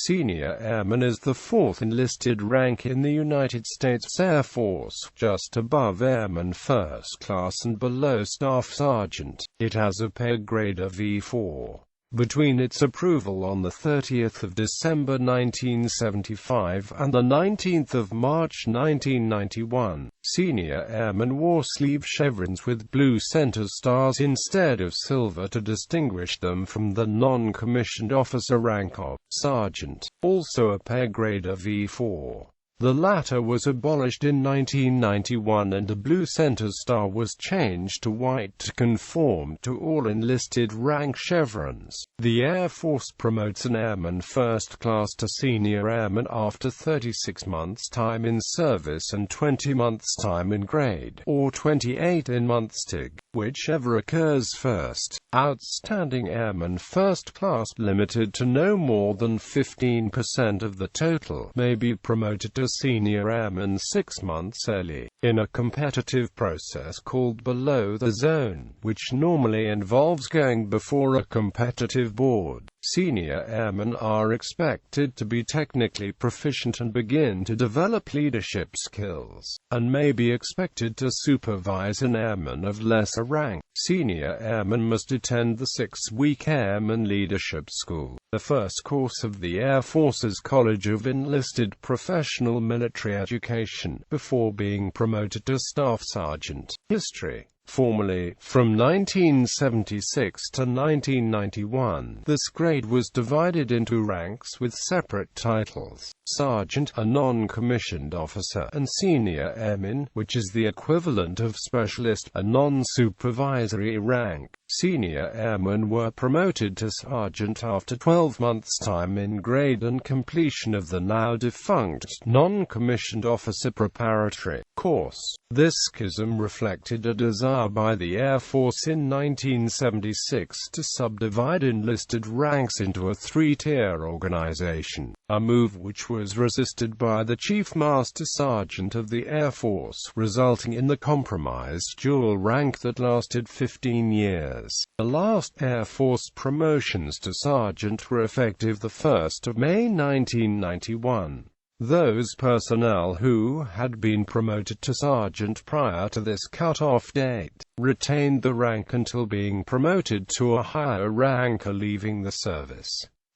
Senior airman is the fourth enlisted rank in the United States Air Force, just above airman first class and below staff sergeant. It has a pay grade of E4. Between its approval on 30 December 1975 and 19 March 1991, senior airmen wore sleeve chevrons with blue center stars instead of silver to distinguish them from the non-commissioned officer rank of sergeant, also a pay grade of E4. The latter was abolished in 1991 and the blue center star was changed to white to conform to all enlisted rank chevrons. The Air Force promotes an airman first class to senior airman after 36 months' time in service and 20 months' time in grade, or 28 in months TIG, whichever occurs first. Outstanding airman first class, limited to no more than 15% of the total, may be promoted to senior airman 6 months early, in a competitive process called below the zone, which normally involves going before a competitive board. Senior airmen are expected to be technically proficient and begin to develop leadership skills, and may be expected to supervise an airman of lesser rank. Senior airmen must attend the 6-week Airman Leadership School, the first course of the Air Force's College of Enlisted Professional Military Education, before being promoted to Staff Sergeant. History. Formerly, from 1976 to 1991, this grade was divided into ranks with separate titles: Sergeant, a non-commissioned officer, and Senior Airman, which is the equivalent of Specialist, a non-supervisory rank. Senior airmen were promoted to sergeant after 12 months' time in grade and completion of the now-defunct non-commissioned officer preparatory course. This schism reflected a desire by the Air Force in 1976 to subdivide enlisted ranks into a 3-tier organization, a move which was resisted by the Chief Master Sergeant of the Air Force, resulting in the compromised dual rank that lasted 15 years. The last Air Force promotions to sergeant were effective 1 May 1991. Those personnel who had been promoted to sergeant prior to this cut-off date retained the rank until being promoted to a higher rank or leaving the service.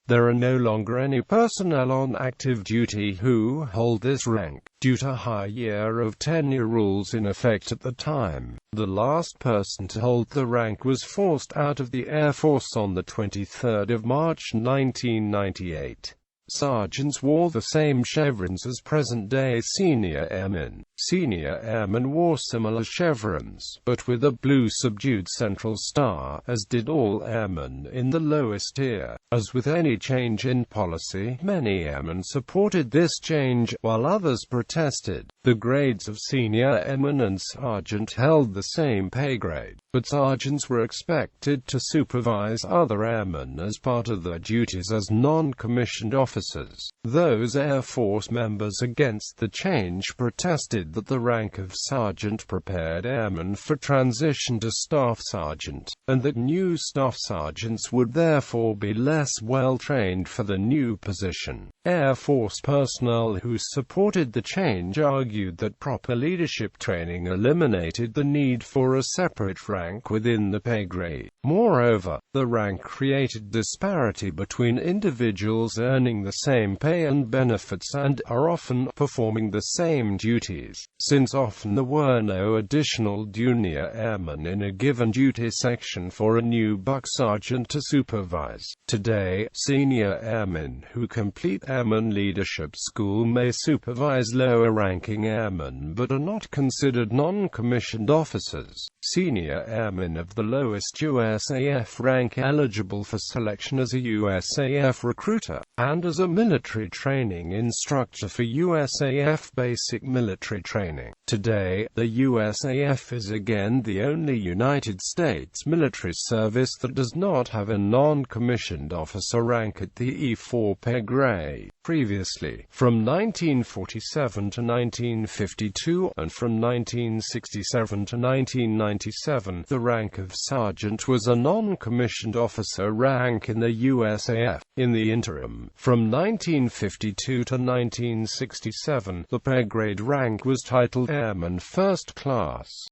There are no longer any personnel on active duty who hold this rank, due to high year of tenure rules in effect at the time. The last person to hold the rank was forced out of the Air Force on 23 March 1998. Sergeants wore the same chevrons as present-day senior airmen. Senior airmen wore similar chevrons, but with a blue subdued central star, as did all airmen in the lowest tier. As with any change in policy, many airmen supported this change, while others protested. The grades of senior airman and sergeant held the same pay grade, but sergeants were expected to supervise other airmen as part of their duties as non-commissioned officers. Those Air Force members against the change protested that the rank of sergeant prepared airmen for transition to staff sergeant, and that new staff sergeants would therefore be less well-trained for the new position. Air Force personnel who supported the change argued that proper leadership training eliminated the need for a separate rank within the pay grade. Moreover, the rank created disparity between individuals earning the same pay and benefits and are often performing the same duties, since often there were no additional junior airmen in a given duty section for a new buck sergeant to supervise. Today, senior airmen who complete Airman Leadership School may supervise lower-ranking airmen but are not considered non-commissioned officers. Senior airmen of the lowest USAF rank eligible for selection as a USAF recruiter, and as a military training instructor for USAF basic military training. Today, the USAF is again the only United States military service that does not have a non-commissioned officer rank at the E4 pay grade. Navy. Previously, from 1947 to 1952, and from 1967 to 1997, the rank of sergeant was a non-commissioned officer rank in the USAF. In the interim, from 1952 to 1967, the pay grade rank was titled Airman First Class.